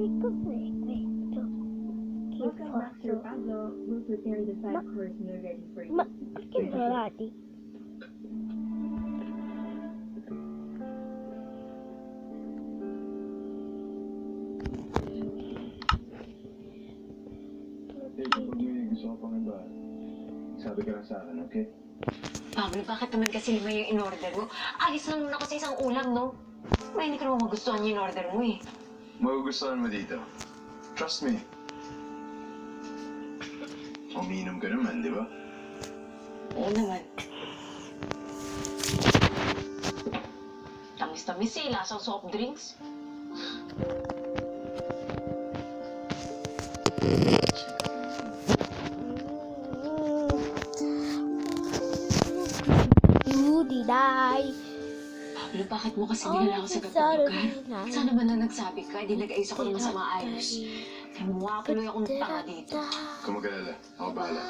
Welcome back to Pablo. We'll prepare the 5-course meal ready for you. Bikin berarti. Pag may gusto ko pang iba, sabi ka lang sa akin, okay? Pablo, bakit naman kasi 5 yung in-order mo? Alis lang muna ako sa isang ulam, no? May hindi ko naman magustuhan yung in-order mo, eh. Magugustuhan mo dito. Trust me. Umiinom ka naman, di ba? Oo naman. Tamis-tamis eh, lasang soft drinks. Diday. Pablo, bakit mo kasi dinala ako sa kapag lugar? Sana man na nagsabi ka, di nag-ayos ako ng masama ayos. Kaya mawapaloy akong tanga dito. Kung mag-alala, ako bahala.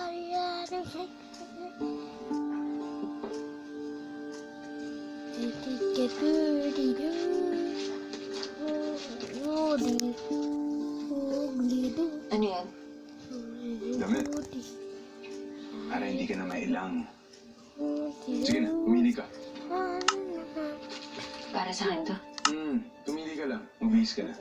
Ano yan? Damit. Para hindi ka na mailang. Sige na, pumili ka. Para sa akin to. Pumili ka lang. Mabihis ka na.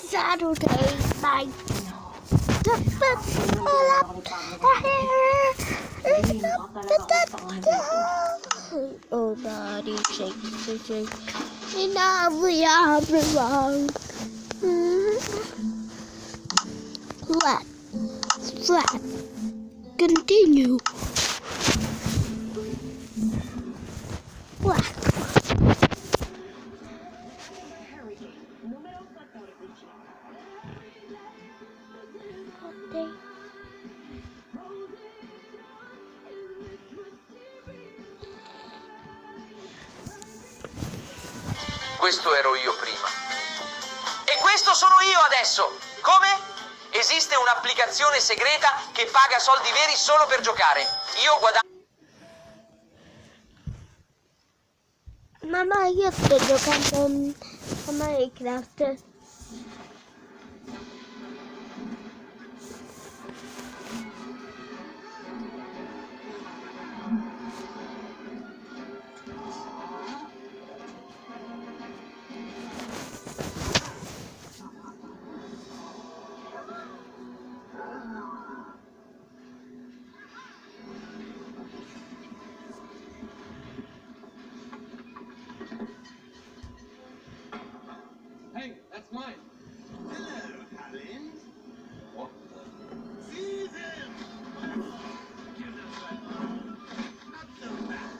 Saturday night. Oh, body shake. And everyone. Flat. Continue. Flat. Questo ero io prima. E questo sono io adesso. Come? Esiste un'applicazione segreta che paga soldi veri solo per giocare. Io guadagno... Mamma, io sto giocando a Minecraft. Hey, that's mine. Hello, Colin. What the? Season! Give them that. Not so bad.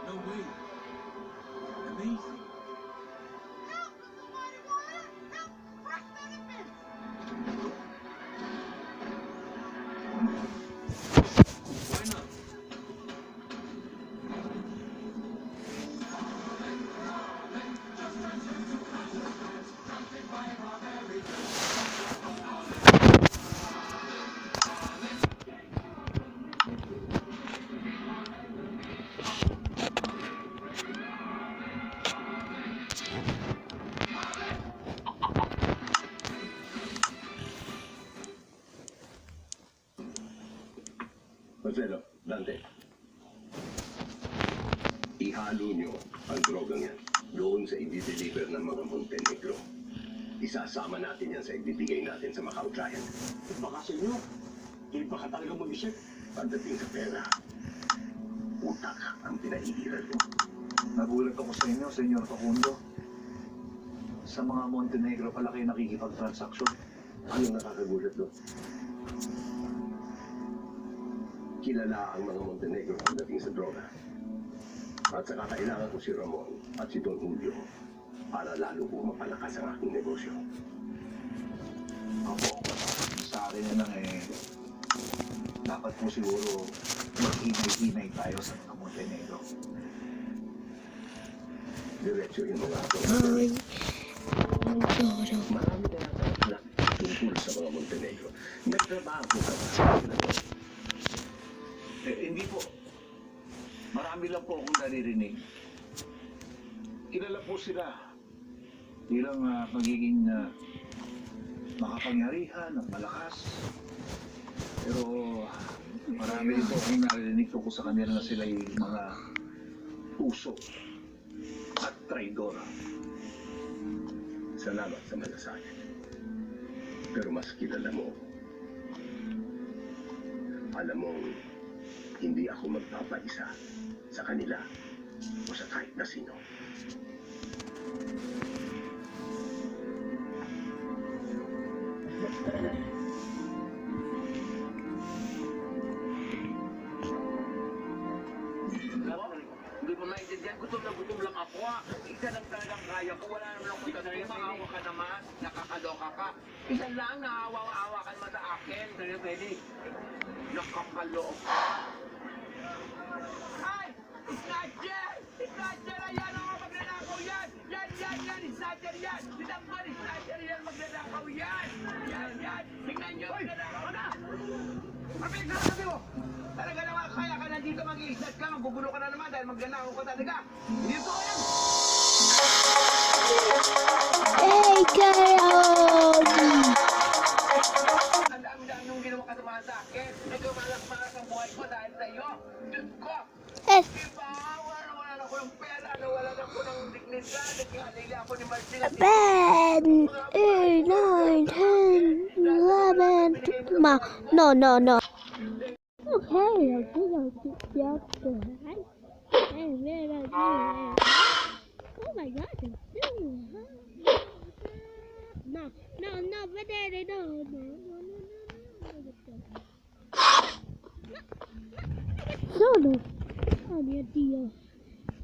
No way. Amazing. Help with the mighty warrior! Help! Fresh benefits! Why not? Marcelo, Dante. Ihalo nyo ang drogang yan doon sa i-deliver ng mga Montenegro. Isasama natin yan sa ibibigay natin sa Macau Giant. Baka sa inyo, hindi pa ka talaga mag-isip. Pagdating sa pera, utak ang pinaiiral mo. Nagulat ako sa inyo, Senyor Facundo. Sa mga Montenegro pala kayo nakikipag-transaksyon. Anong nakakagulat doon? Kilala ang mga Montenegro pagdating sa droga. At saka kailangan ko si Ramon at si Don Julio para lalo po mapalakas ang aking negosyo. Ako, sa akin na lang dapat po siguro maghinay-hinay tayo sa mga Montenegro. Diretsuhin mo nga ako. Ay. Ang doro. Marami na nakaklak tungkol sa mga Montenegro. Nagtrabaho ka ba sa kanila to? Hindi po. Marami lang po akong naririnig. Kilala po sila bilang magiging makapangyarihan at malakas. Pero marami rin po akong narinig tungkol sa kanila na sila yung mga puso at traidor. Salamat sa malasakit. Pero mas kilala mo. Alam mong hindi ako magpapaisa sa kanila o sa kahit na sino. Hindi mo maintindihan. Gutom lang ako. Isa lang talagang kaya ko. Wala naman akong tatlo. Maawa ka naman. Nakakaloka ka. Isa lang, naawa-awa ka naman sa akin. Sa'yo, Benny. Nakakaloka. Ay! Snatcher! Snatcher! Ayan ako! Magnanakaw yan! Yan! Snatcher yan! Sinambal! Snatcher yan! Magnanakaw yan! Yan! Tingnan nyo! Magnanakaw na! Kapit na sabi mo! Talaga naman kaya ka nandito mag-i-snatch ka, magugulo ka na naman dahil magnanakaw ka talaga. Hindi ko yan! Hey, Karam! Ang dami-dami nung ginawa ka naman sa akin. Nagkamalak-malak ang buhay ko dahil sa iyo. Diyos ko! Diba? Wala na ako ng pera. Wala na ako ng dignidad. Nagkahalila ako ni Marcela. 10, 8, 9, 10, 11. No. Okay, I'll keep you up there. Oh my God, it's still. No, banana, no. Solo. Oh, mio Dio.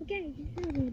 Ok, sono.